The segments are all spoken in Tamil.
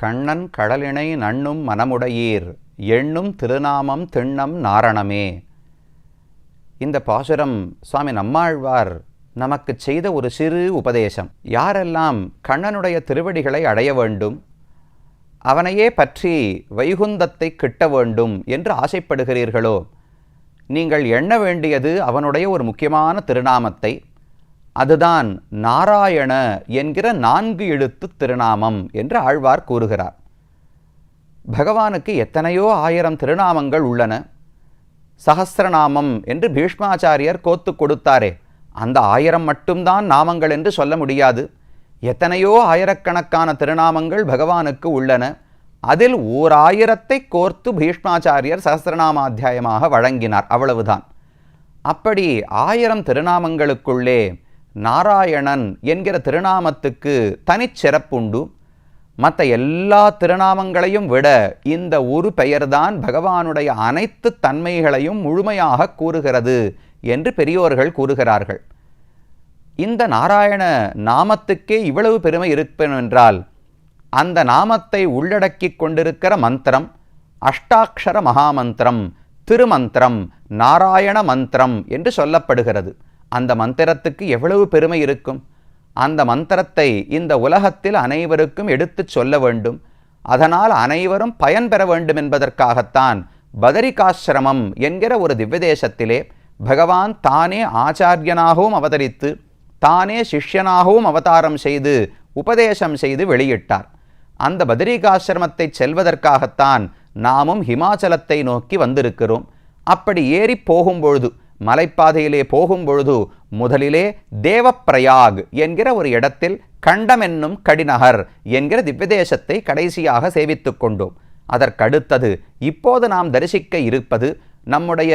கண்ணன் கடலினை நண்ணும் மனமுடையீர் எண்ணும் திருநாமம் திண்ணம் நாரணமே. இந்த பாசுரம் சுவாமி நம்மாழ்வார் நமக்கு செய்த ஒரு சிறு உபதேசம். யாரெல்லாம் கண்ணனுடைய திருவடிகளை அடைய வேண்டும், அவனையே பற்றி வைகுந்தத்தை கிட்ட வேண்டும் என்று ஆசைப்படுகிறீர்களோ, நீங்கள் எண்ண வேண்டியது அவனுடைய ஒரு முக்கியமான திருநாமத்தை. அதுதான் நாராயண என்கிற 4 எழுத்து திருநாமம் என்று ஆழ்வார் கூறுகிறார். பகவானுக்கு எத்தனையோ 1000 திருநாமங்கள் உள்ளன. சஹஸ்ரநாமம் என்று பீஷ்மாச்சாரியர் கோத்து கொடுத்தாரே, அந்த 1000 மட்டும்தான் நாமங்கள் என்று சொல்ல முடியாது. எத்தனையோ ஆயிரக்கணக்கான திருநாமங்கள் பகவானுக்கு உள்ளன. அதில் 1000ஐ கோர்த்து பீஷ்மாச்சாரியர் சஹஸ்ரநாமாத்தியாயமாக வழங்கினார், அவ்வளவுதான். அப்படி 1000 திருநாமங்களுக்குள்ளே நாராயணன் என்கிற திருநாமத்துக்கு தனிச்சிறப்புண்டு. மற்ற எல்லா திருநாமங்களையும் விட இந்த ஒரு பெயர்தான் பகவானுடைய அனைத்து தன்மைகளையும் முழுமையாக கூறுகிறது என்று பெரியோர்கள் கூறுகிறார்கள். இந்த நாராயண நாமத்துக்கே இவ்வளவு பெருமை இருப்பென்றால், அந்த நாமத்தை உள்ளடக்கி கொண்டிருக்கிற மந்திரம் அஷ்டாட்சர மகாமந்திரம், திருமந்திரம், நாராயண மந்திரம் என்று சொல்லப்படுகிறது. அந்த மந்திரத்துக்கு எவ்வளவு பெருமை இருக்கும்! அந்த மந்திரத்தை இந்த உலகத்தில் அனைவருக்கும் எடுத்துச் சொல்ல வேண்டும். அதனால் அனைவரும் பயன்பெற வேண்டும் என்பதற்காகத்தான் பதரிகாசிரமம் என்கிற ஒரு திவ்யதேசத்திலே பகவான் தானே ஆச்சாரியனாகவும் அவதரித்து தானே சிஷ்யனாகவும் அவதாரம் செய்து உபதேசம் செய்து வெளியிட்டார். அந்த பதரிகாசிரமத்தை செல்வதற்காகத்தான் நாமும் ஹிமாச்சலத்தை நோக்கி வந்திருக்கிறோம். அப்படி ஏறி போகும்பொழுது, மலைப்பாதையிலே போகும்பொழுது, முதலிலே தேவப்பிரயாக் என்கிற ஒரு இடத்தில் கண்டம் என்னும் கடிநகர் என்கிற திவ்யதேசத்தை கடைசியாக சேவித்துக் கொண்டோம். அதற்கடுத்தது இப்போது நாம் தரிசிக்க இருப்பது நம்முடைய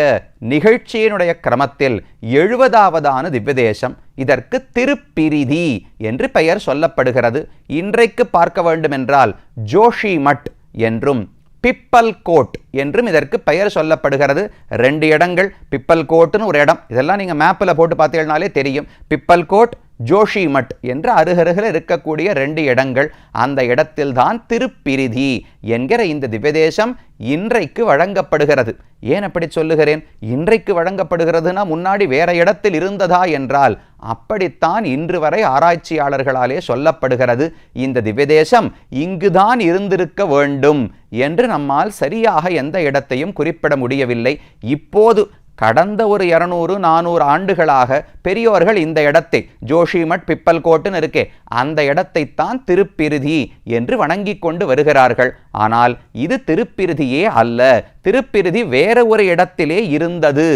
நிகழ்ச்சியினுடைய கிரமத்தில் 70வது திவ்யதேசம். இதற்கு திருப்பிரிதி என்று பெயர் சொல்லப்படுகிறது. இன்றைக்கு பார்க்க வேண்டுமென்றால் ஜோஷிமட் என்றும் பிப்பல் கோட் என்றும் இதற்கு பெயர் சொல்லப்படுகிறது. 2 இடங்கள், பிப்பல் கோட்டுன்னு ஒரு இடம், இதெல்லாம் நீங்கள் மேப்பில் போட்டு பார்த்தீங்கன்னாலே தெரியும். பிப்பல் கோட், ஜோஷிமட் என்று அருகருகில் இருக்கக்கூடிய 2 இடங்கள். அந்த இடத்தில்தான் திருப்பிரிதி என்கிற இந்த திவ்யதேசம் இன்றைக்கு வழங்கப்படுகிறது. ஏன் அப்படி சொல்லுகிறேன்? இன்றைக்கு வழங்கப்படுகிறதுனா முன்னாடி வேற இடத்தில் இருந்ததா என்றால் அப்படித்தான் இன்று வரை ஆராய்ச்சியாளர்களாலே சொல்லப்படுகிறது. இந்த திவ்யதேசம் இங்குதான் இருந்திருக்க வேண்டும் என்று நம்மால் சரியாக எந்த இடத்தையும் குறிப்பிட முடியவில்லை. இப்போது கடந்த ஒரு 200-400 ஆண்டுகளாக பெரியோர்கள் இந்த இடத்தை, ஜோஷிமட் பிப்பல் கோட்டுன்னு இருக்கே, அந்த இடத்தைத்தான் திருப்பிரிதி என்று வணங்கி கொண்டு வருகிறார்கள். ஆனால் இது திருப்பிரிதியே அல்ல, திருப்பிரிதி வேற ஒரு இடத்திலே இருந்தது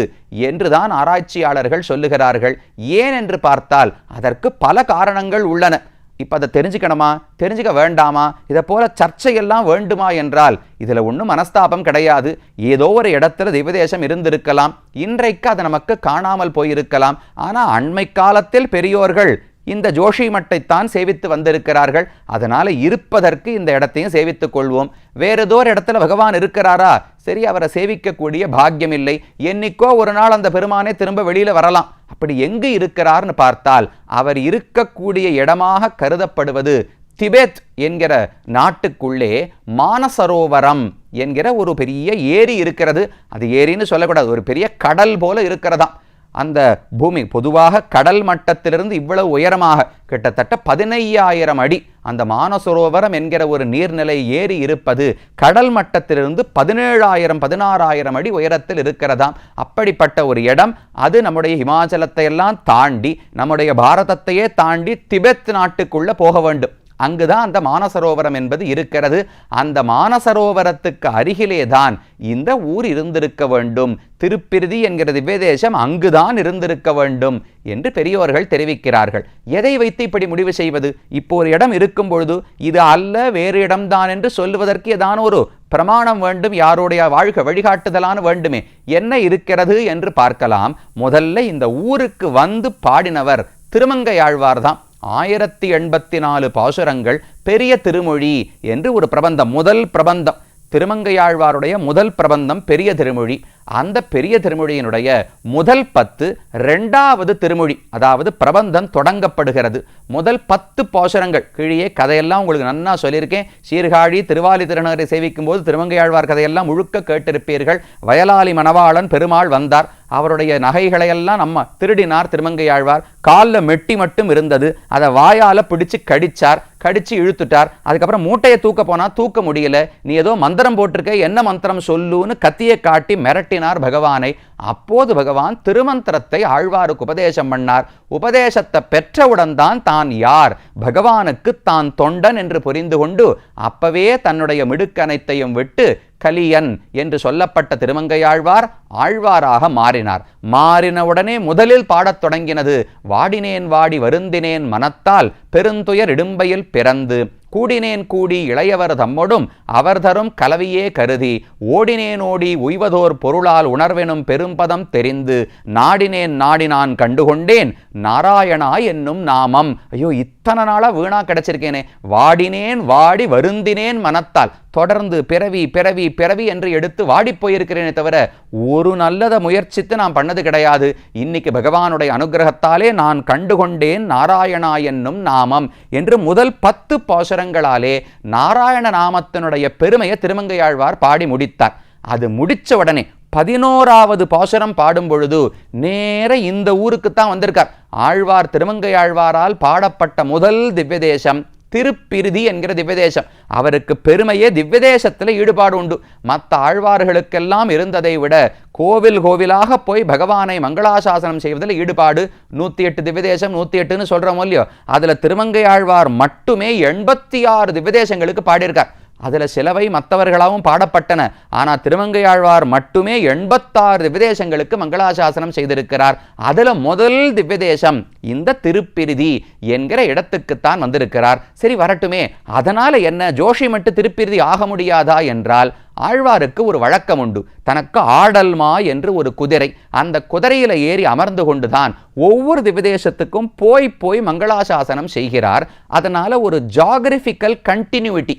என்றுதான் ஆராய்ச்சியாளர்கள் சொல்லுகிறார்கள். ஏன் என்று பார்த்தால் அதற்கு பல காரணங்கள் உள்ளன. இப்போ அதை தெரிஞ்சுக்கணுமா, தெரிஞ்சுக்க வேண்டாமா, இதை போல சர்ச்சையெல்லாம் வேண்டுமா என்றால் இதில் ஒன்றும் மனஸ்தாபம் கிடையாது. ஏதோ ஒரு இடத்துல திவ்யதேசம் இருந்திருக்கலாம், இன்றைக்கு அது நமக்கு காணாமல் போயிருக்கலாம். ஆனால் அண்மை காலத்தில் பெரியோர்கள் இந்த ஜோஷிமட்டைத்தான் சேவித்து வந்திருக்கிறார்கள். அதனால் இருப்பதற்கு இந்த இடத்தையும் சேவித்துக் கொள்வோம். வேறு ஏதோ ஒரு இடத்துல பகவான் இருக்கிறாரா, சரி, அவரை சேவிக்கக்கூடிய பாக்கியம் இல்லை. என்னைக்கோ ஒரு நாள் அந்த பெருமானே திரும்ப வெளியில் வரலாம். அப்படி எங்கு இருக்கிறார்னு பார்த்தால் அவர் இருக்கக்கூடிய இடமாக கருதப்படுவது திபெத் என்கிற நாட்டுக்குள்ளே மானசரோவரம் என்கிற ஒரு பெரிய ஏரி இருக்கிறது. அது ஏரின்னு சொல்லக்கூடாது, ஒரு பெரிய கடல் போல இருக்கிறதாம். அந்த பூமி பொதுவாக கடல் மட்டத்திலிருந்து இவ்வளவு உயரமாக கிட்டத்தட்ட 15,000 அடி அந்த மானசரோவரம் என்கிற ஒரு நீர்நிலை ஏறி இருப்பது கடல் மட்டத்திலிருந்து 17,000-16,000 அடி உயரத்தில் இருக்கிறதாம். அப்படிப்பட்ட ஒரு இடம் அது. நம்முடைய ஹிமாச்சலத்தை எல்லாம் தாண்டி, நம்முடைய பாரதத்தையே தாண்டி திபெத் நாட்டுக்குள்ள போக வேண்டும். அங்குதான் அந்த மானசரோவரம் என்பது இருக்கிறது. அந்த மானசரோவரத்துக்கு அருகிலே தான் இந்த ஊர் இருந்திருக்க வேண்டும். திருப்பிரிதி என்கிற திவ்யதேசம் அங்குதான் இருந்திருக்க வேண்டும் என்று பெரியோர்கள் தெரிவிக்கிறார்கள். எதை வைத்து இப்படி முடிவு செய்வது? இப்போ ஒரு இடம் இருக்கும் பொழுது இது அல்ல வேறு இடம்தான் என்று சொல்லுவதற்கு ஏதான ஒரு பிரமாணம் வேண்டும், யாருடைய வழிகாட்டுதலான வேண்டுமே. என்ன இருக்கிறது என்று பார்க்கலாம். முதல்ல இந்த ஊருக்கு வந்து பாடினவர் திருமங்கையாழ்வார் தான். 1084 பாசுரங்கள், பெரிய திருமொழி என்று ஒரு பிரபந்தம், முதல் பிரபந்தம். திருமங்கையாழ்வாருடைய முதல் பிரபந்தம் பெரிய திருமொழி. அந்த பெரிய திருமொழியினுடைய முதல் 10 2வது திருமொழி, அதாவது பிரபந்தம் தொடங்கப்படுகிறது. முதல் 10 பாசுரங்கள் கீழே கதையெல்லாம் உங்களுக்கு நன்னா சொல்லியிருக்கேன். சீர்காழி திருவாலி திருநகரை சேவிக்கும் போது திருமங்கையாழ்வார் கதையெல்லாம் முழுக்க கேட்டிருப்பீர்கள். வயலாளி மணவாளன் பெருமாள் வந்தார், அவருடைய நகைகளையெல்லாம் நம்ம திருடினார் திருமங்கையாழ்வார். காலில் மெட்டி மட்டும் இருந்தது, அதை வாயால பிடிச்சு கடிச்சு இழுத்துட்டார். அதுக்கப்புறம் மூட்டையை தூக்க போனா தூக்க முடியல. நீ ஏதோ மந்திரம் போட்டிருக்க, என்ன மந்திரம் சொல்லுன்னு கத்தியை காட்டி மிரட்டினார் பகவானை. அப்போது பகவான் திருமந்திரத்தை ஆழ்வாருக்கு உபதேசம் பண்ணார். உபதேசத்தை பெற்றவுடன் தான் யார், பகவானுக்கு தான் தொண்டன் என்று புரிந்து கொண்டு அப்பவே தன்னுடைய மிடுக்கனைத்தையும் விட்டு கலியன் என்று சொல்லப்பட்ட திருமங்கையாழ்வார் ஆழ்வாராக மாறினார். மாறினவுடனே முதலில் பாடத் தொடங்கினது வாடினேன் வாடி வருந்தினேன் மனத்தால் பெருந்துயர் இடும்பையில் பிறந்து கூடினேன் கூடி இளையவர் தம்மொடும் அவர் தரும் கலவியே கருதி ஓடினேன் ஓடி உய்வதோர் பொருளால் உணர்வெனும் பெரும்பதம் தெரிந்து நாடினேன் நாடினான் கண்டுகொண்டேன் நாராயணா என்னும் நாமம். ஐயோ, இத்தனை நாளா வீணா கிடைச்சிருக்கேனே. வாடினேன் வாடி வருந்தினேன் மனத்தால், தொடர்ந்து பிறவி பிறவி பிறவி என்று எடுத்து வாடி போயிருக்கிறேனே தவிர ஒரு நல்லத முயற்சித்து நான் பண்ணது கிடையாது. இன்னைக்கு பகவானுடைய அனுகிரகத்தாலே நான் கண்டுகொண்டேன் நாராயணா என்னும் நாமம் என்று முதல் 10 பாசுரங்களாலே நாராயண நாமத்தினுடைய பெருமையை திருமங்கையாழ்வார் பாடி முடித்தார். அது முடிச்ச உடனே 11வது பாசுரம் பாடும் பொழுது நேர இந்த ஊருக்குத்தான் வந்திருக்கார். ஆழ்வார் திருமங்கையாழ்வாரால் பாடப்பட்ட முதல் திவ்ய தேசம் திருப்பிருதி என்கிற திவ்யதேசம். அவருக்கு பெருமையே திவ்யதேசத்தில் ஈடுபாடு உண்டு. மற்ற ஆழ்வார்களுக்கெல்லாம் இருந்ததை விட கோவிலாக போய் பகவானை மங்களாசாசனம் செய்வதில் ஈடுபாடு. 108 திவ்யதேசம் 108ன்னு சொல்றோம் இல்லையோ, அதுல திருமங்கை ஆழ்வார் மட்டுமே 86 திவ்யதேசங்களுக்கு பாடியிருக்கார். அதுல சிலவை மற்றவர்களாகவும் பாடப்பட்டன. ஆனால் திருமங்கையாழ்வார் மட்டுமே 86 திவ்யதேசங்களுக்கு மங்களாசாசனம் செய்திருக்கிறார். அதுல முதல் திவ்யதேசம் இந்த திருப்பிருதி என்கிற இடத்துக்குத்தான் வந்திருக்கிறார். சரி, வரட்டுமே. அதனால என்ன, ஜோஷி மட்டும் திருப்பிருதி ஆக முடியாதா என்றால், ஆழ்வாருக்கு ஒரு வழக்கம் உண்டு. தனக்கு ஆடல்மா என்று ஒரு குதிரை, அந்த குதிரையில ஏறி அமர்ந்து கொண்டுதான் ஒவ்வொரு திவ்யதேசத்துக்கும் போய் மங்களாசாசனம் செய்கிறார். அதனால ஒரு ஜியாகிரபிக்கல் கண்டினியூட்டி.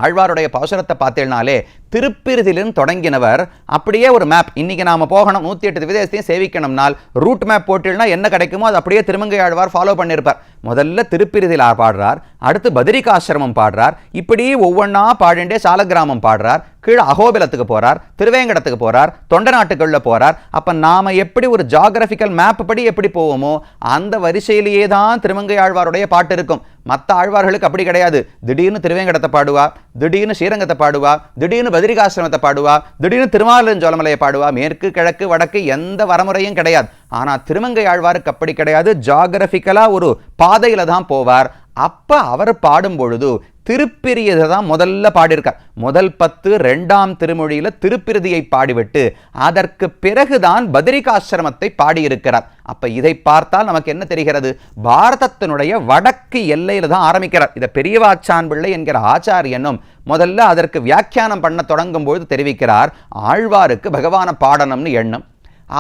ஆழ்வாருடைய பாசுரத்தை பார்த்தேனாலே திருப்பிருதிலிருந்து தொடங்கினவர் அப்படியே ஒரு மேப். இன்னைக்கு நாம போகணும் 108 திவ்யதேசத்தையும் சேவிக்கணும்னால் ரூட் மேப் போட்டில்னா என்ன கிடைக்குமோ அது அப்படியே திருமங்கை ஆழ்வார் ஃபாலோ பண்ணியிருப்பார். முதல்ல திருப்பிருதியில் பாடுறார், அடுத்து பத்ரிகாசிரமம் பாடுறார், இப்படி ஒவ்வொன்றா பாடிண்டே சாலக்கிராமம் பாடுறார், கீழே அகோபிலத்துக்கு போறார், திருவேங்கடத்துக்கு போறார், தொண்ட நாட்டுக்குள்ள போறார். அப்ப நாம எப்படி ஒரு ஜியாகிரபிக்கல் மேப் படி எப்படி போவோமோ அந்த வரிசையிலேயே தான் திருமங்கை ஆழ்வாருடைய பாட்டு இருக்கும். மற்ற ஆழ்வார்களுக்கு அப்படி கிடையாது. திடீர்னு திருவேங்கடத்தை பாடுவா, திடீர்னு ஸ்ரீரங்கத்தை பாடுவா, திடீர்னு பத்ரிகாசிரமத்தை பாடுவா, திடீர்னு திருமாலிருஞ்சோலமலையை பாடுவா. மேற்கு கிழக்கு வடக்கு எந்த வரமுறையும் கிடையாது. ஆனா திருமங்கை ஆழ்வாருக்கு அப்படி கிடையாது. ஜியாகிரபிக்கலா ஒரு பாதையில தான் போவார். அப்ப அவர் பாடும் பொழுது திருப்பிரியதை தான் முதல்ல பாடியிருக்கார். முதல் 10 2ஆம் திருமொழியில திருப்பிருதியை பாடிவிட்டு அதற்கு பிறகுதான் பத்ரிகாசிரமத்தை பாடியிருக்கிறார். அப்ப இதை பார்த்தால் நமக்கு என்ன தெரிகிறது, பாரதத்தினுடைய வடக்கு எல்லையில தான் ஆரம்பிக்கிறார். இதை பெரியவாச்சான் பிள்ளை என்கிற ஆச்சாரியனும் முதல்ல அதற்கு வியாக்கியானம் பண்ண தொடங்கும் பொழுது தெரிவிக்கிறார், ஆழ்வாருக்கு பகவான பாடணும்னு எண்ணம்.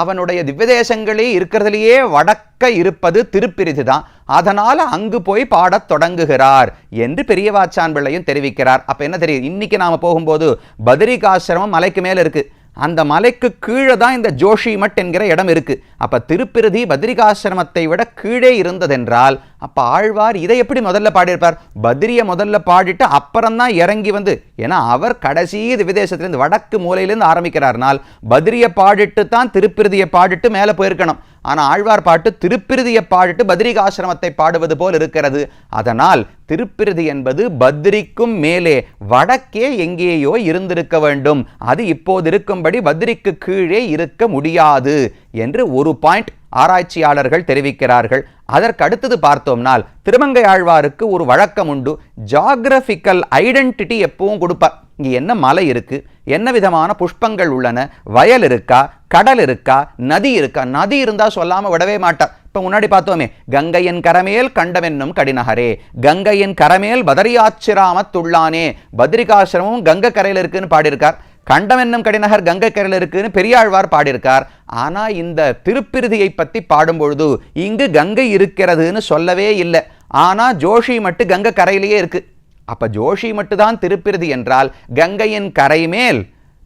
அவனுடைய திவ்யதேசங்களே இருக்கிறதுலேயே வடக்க இருப்பது திருப்பிரிதி தான். அதனால அங்கு போய் பாடத் தொடங்குகிறார் என்று பெரியவாச்சான் பிள்ளையும் தெரிவிக்கிறார். அப்ப என்ன தெரியுது, இன்னைக்கு நாம போகும்போது பத்ரிகாசிரமம் மலைக்கு மேல இருக்கு, அந்த மலைக்கு கீழே தான் இந்த ஜோஷிமட் என்கிற இடம் இருக்கு. அப்ப திருப்பிருதி பத்ரிகாசிரமத்தை விட கீழே இருந்ததென்றால் அப்ப ஆழ்வார் இதை எப்படி முதல்ல பாடியிருப்பார்? பத்ரியை முதல்ல பாடிட்டு அப்புறம் தான் இறங்கி வந்து, ஏன்னா அவர் கடைசி திவ்யதேசத்திலிருந்து வடக்கு மூலையிலிருந்து ஆரம்பிக்கிறார்னால் பத்ரியை பாடிட்டு தான் திருப்பிருதியை பாடிட்டு மேலே போயிருக்கணும். ஆனால் ஆழ்வார் பாட்டு திருப்பிருதியை பாடிட்டு பத்ரிகாசிரமத்தை பாடுவது போல் இருக்கிறது. அதனால் திருப்பிருதி என்பது பத்ரிக்கும் மேலே வடக்கே எங்கேயோ இருந்திருக்க வேண்டும். அது இப்போது இருக்கும்படி பத்ரிக்கு கீழே இருக்க முடியாது என்று ஒரு பாயிண்ட் ஆராய்ச்சியாளர்கள் தெரிவிக்கிறார்கள். அதற்கு அடுத்தது பார்த்தோம்னால் திருமங்கை ஆழ்வாருக்கு ஒரு வழக்கம் உண்டு. ஜியாகிரபிக்கல் ஐடென்டிட்டி எப்பவும் கொடுப்பார். இங்கே என்ன மலை இருக்கு, என்ன விதமான புஷ்பங்கள் உள்ளன, வயல் இருக்கா, கடல் இருக்கா, நதி இருக்கா. நதி இருந்தா சொல்லாம விடவே மாட்டார். இப்ப முன்னாடி பார்த்தோமே, கங்கையின் கரமேல் கண்டமென்னும் கடிநகரே, கங்கையின் கரமேல் பதரியாச்சிராமத்துள்ளானே. பத்ரிகாசிரமும் கங்கை கரையில் இருக்குன்னு பாடியிருக்கார். கண்டம் என்னும் கடிநகர் கங்கை கரையில் இருக்குன்னு பெரியாழ்வார் பாடியிருக்கார். ஆனா இந்த திருப்பிருதியை பத்தி பாடும்பொழுது இங்கு கங்கை இருக்கிறதுன்னு சொல்லவே இல்லை. ஆனா ஜோஷி மட்டும் கங்கை கரையிலேயே இருக்கு. அப்ப ஜோஷி மட்டும் தான் திருப்பிருதி என்றால் கங்கையின் கரை மேல்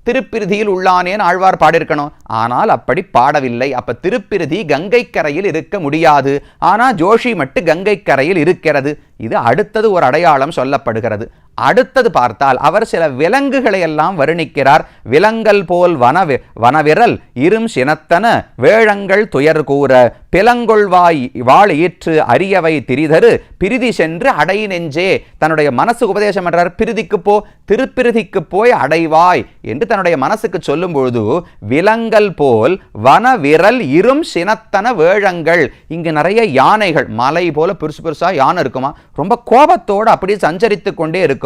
திருப்பிருதியில் உள்ளானேன்னு ஆழ்வார் பாடியிருக்கணும். ஆனால் அப்படி பாடவில்லை. அப்ப திருப்பிருதி கங்கை கரையில் இருக்க முடியாது. ஆனா ஜோஷி மட்டும் கங்கை கரையில் இருக்கிறது. இது அடுத்தது ஒரு அடையாளம் சொல்லப்படுகிறது. அடுத்தது பார்த்தால் அவர் சில விலங்குகளை எல்லாம் வர்ணிக்கிறார். விலங்கல் போல் வனவிரல் இரும் சினத்தன வேழங்கள் துயர் கூற பிலங்கொள்வாய் வாழ் ஈற்று அரியவை திரிதரு பிரிதி சென்று அடை நெஞ்சே. தன்னுடைய மனசு உபதேசம் பண்றார். பிரிதிக்கு போ, திருப்பிரிதிக்கு போய் அடைவாய் என்று தன்னுடைய மனசுக்கு சொல்லும் பொழுது விலங்கல் போல் வனவிரல் இரும் சினத்தன வேழங்கள். இங்கு நிறைய யானைகள், மலை போல பெருசு பெருசா யானை இருக்குமா, ரொம்ப கோபத்தோடு அப்படியே சஞ்சரித்து கொண்டே இருக்குமாம்.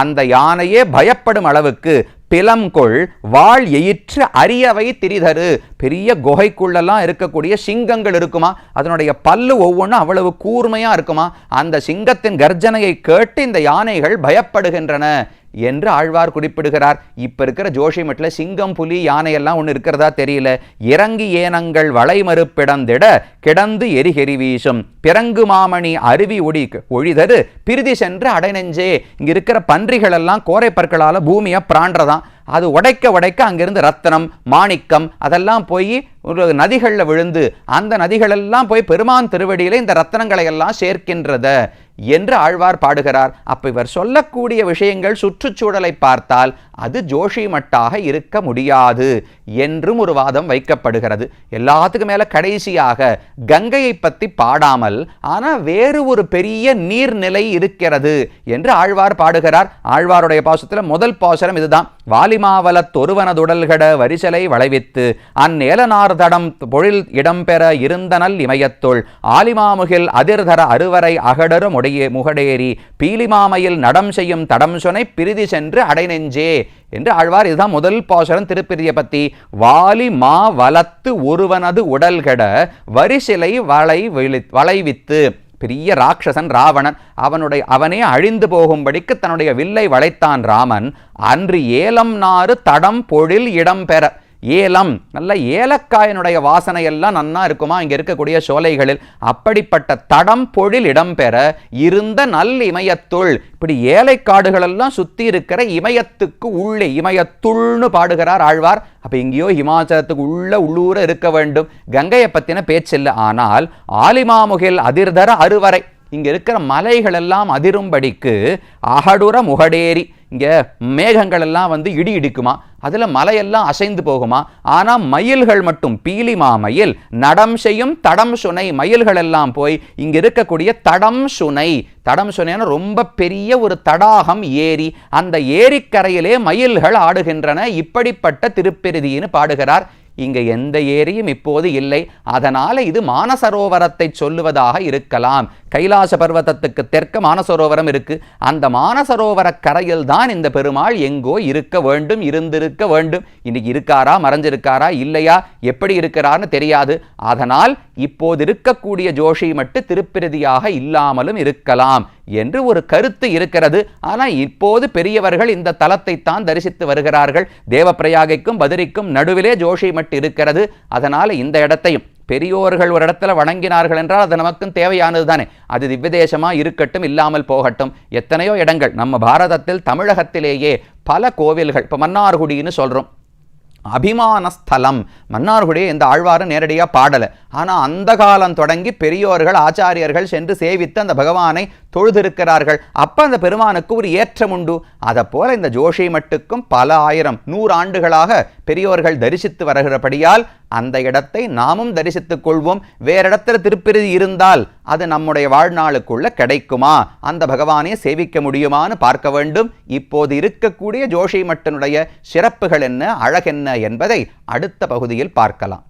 அந்த யானையே பயப்படும் அளவுக்கு பிலம்கொள் வாழ் எயிற்று அரியவை திரிதரு. பெரிய குகைக்குள்ளெல்லாம் இருக்கக்கூடிய சிங்கங்கள் இருக்குமா, அதனுடைய பல்லு ஒவ்வொன்றும் அவ்வளவு கூர்மையா இருக்குமா. அந்த சிங்கத்தின் கர்ஜனையை கேட்டு இந்த யானைகள் பயப்படுகின்றன என்று ஆழ்வார் குறிப்பிடுகிறார். இப்ப இருக்கிற ஜோஷிமட்டில் சிங்கம், புலி, யானை எல்லாம் ஒன்று இருக்கிறதா தெரியல. இறங்கி ஏனங்கள் வளைமறுப்பிடந்திட கிடந்து எரிகெரி வீசும் பிறங்கு மாமணி அருவி ஒழிதரு பிரிதி சென்று அடைநெஞ்சே. இங்க இருக்கிற பன்றிகள் எல்லாம் கோரை பற்களால பூமியை பிராண்டதான். அது உடைக்க அங்கிருந்து ரத்தனம், மாணிக்கம் அதெல்லாம் போய் ஒரு நதிகளில் விழுந்து அந்த நதிகளெல்லாம் போய் பெருமான் திருவடியில இந்த ரத்தனங்களை எல்லாம் சேர்க்கின்றத என்று ஆழ்வார் பாடுகிறார். அப்ப இவர் சொல்லக்கூடிய விஷயங்கள் சுற்றுச்சூழலை பார்த்தால் அது ஜோஷிமட்டாக இருக்க முடியாது என்றும் ஒரு வாதம் வைக்கப்படுகிறது. எல்லாத்துக்கும் மேல கடைசியாக கங்கையை பற்றி பாடாமல் ஆனா வேறு ஒரு பெரிய நீர்நிலை இருக்கிறது என்று ஆழ்வார் பாடுகிறார். ஆழ்வாருடைய பாசுரத்தில் முதல் பாசுரம் இதுதான். வாலிமாவலத் ஒருவனதுடல்கட வரிசலை வளைவித்து அந்நேலனார் தடம் பொழில் இடம்பெற இருந்தனல் இமயத்துள் ஆலிமாமுகில் அதிர்தர அறுவரை அகடரு முகடேரி பீலிமாமையில் நடம் செய்யும் தடம் சொனை பிரிதி சென்று அடைநெஞ்சே என்று ஆழ்வார். இதுதான் முதல் பாசுரம் திருப்பிரிதியை பத்தி. வாலி மா வலத்து ஒருவனது உடல்கட வரிசிலை வளைவித்து. பெரிய ராட்சசன் ராவணன், அவனே அழிந்து போகும்படிக்கு தன்னுடைய வில்லை வளைத்தான் ராமன். அன்று ஏலம் நாறு தடம் பொழில் இடம்பெற. ஏலம், நல்ல ஏலக்காயனுடைய வாசனை எல்லாம் நன்னா இருக்குமா இங்க இருக்கக்கூடிய சோலைகளில். அப்படிப்பட்ட தடம் பொழில் இடம்பெற இருந்த நல் இமயத்துள். இப்படி ஏலைக்காடுகள் எல்லாம் சுத்தி இருக்கிற இமயத்துக்கு உள்ளே, இமயத்துள்னு பாடுகிறார் ஆழ்வார். அப்ப எங்கேயோ ஹிமாச்சலத்துக்கு உள்ளூர இருக்க வேண்டும். கங்கையை பத்தின பேச்சில்லை. ஆனால் ஆலிமாமுகில் அதிர்தர அறுவரை, இங்க இருக்கிற மலைகள் எல்லாம் அதிரும்படிக்கு அகடுற முகடேரி. இங்க மேகங்கள் எல்லாம் வந்து இடி இடிக்குமா, அதுல மலையெல்லாம் அசைந்து போகுமா. ஆனா மயில்கள் மட்டும், பீலிமா மயில் நடம் செய்யும் தடம் சுனை. மயில்கள் எல்லாம் போய் இங்க இருக்கக்கூடிய தடம் சுனை, தடம் சுனைன்னு ரொம்ப பெரிய ஒரு தடாகம் ஏரி, அந்த ஏரிக்கரையிலே மயில்கள் ஆடுகின்றன. இப்படிப்பட்ட திருப்பெருதின்னு பாடுகிறார். இங்க எந்த ஏரியும் இப்போது இல்லை. அதனால இது மானசரோவரத்தை சொல்லுவதாக இருக்கலாம். கைலாச பர்வதத்துக்கு தெற்க மானசரோவரம் இருக்கு. அந்த மானசரோவர கரையில் தான் இந்த பெருமாள் எங்கோ இருக்க வேண்டும், இருந்திருக்க வேண்டும். இன்னைக்கு இருக்காரா, மறைஞ்சிருக்காரா, இல்லையா, எப்படி இருக்கிறார்னு தெரியாது. அதனால் இப்போது இருக்கக்கூடிய ஜோஷி மட்டும் திருப்பிரதியாக இல்லாமலும் இருக்கலாம் என்று ஒரு கருத்து இருக்கிறது. ஆனால் இப்போது பெரியவர்கள் இந்த தலத்தை தான் தரிசித்து வருகிறார்கள். தேவப்பிரயாகைக்கும் பதரிக்கும் நடுவிலே ஜோஷி மட்டும் இருக்கிறது. அதனால இந்த இடத்தையும் பெரியோர்கள் ஒரு இடத்துல வணங்கினார்கள் என்றால் அது நமக்கும் தேவையானது தானே. அது திவ்யதேசமா இருக்கட்டும், இல்லாமல் போகட்டும். எத்தனையோ இடங்கள் நம்ம பாரதத்தில், தமிழகத்திலேயே பல கோவில்கள். இப்போ மன்னார்குடின்னு சொல்றோம், அபிமானஸ்தலம். மன்னார்குடியை இந்த ஆழ்வாரும் நேரடியாக பாடலை. ஆனால் அந்த காலம் தொடங்கி பெரியோர்கள், ஆச்சாரியர்கள் சென்று சேவித்து அந்த பகவானை தொழுதிருக்கிறார்கள். அப்போ அந்த பெருமானுக்கு ஒரு ஏற்றம் உண்டு. அதை போல இந்த ஜோஷி மட்டுக்கும் பல ஆயிரம் 100 ஆண்டுகளாக பெரியோர்கள் தரிசித்து வருகிறபடியால் அந்த இடத்தை நாமும் தரிசித்துக் கொள்வோம். வேற இடத்துல திருப்பிருதி இருந்தால் அது நம்முடைய வாழ்நாளுக்குள்ள கிடைக்குமா, அந்த பகவானை சேவிக்க முடியுமான்னு பார்க்க வேண்டும். இப்போது இருக்கக்கூடிய ஜோஷி மட்டனுடைய சிறப்புகள் என்ன, அழகென்ன என்பதை அடுத்த பகுதியில் பார்க்கலாம்.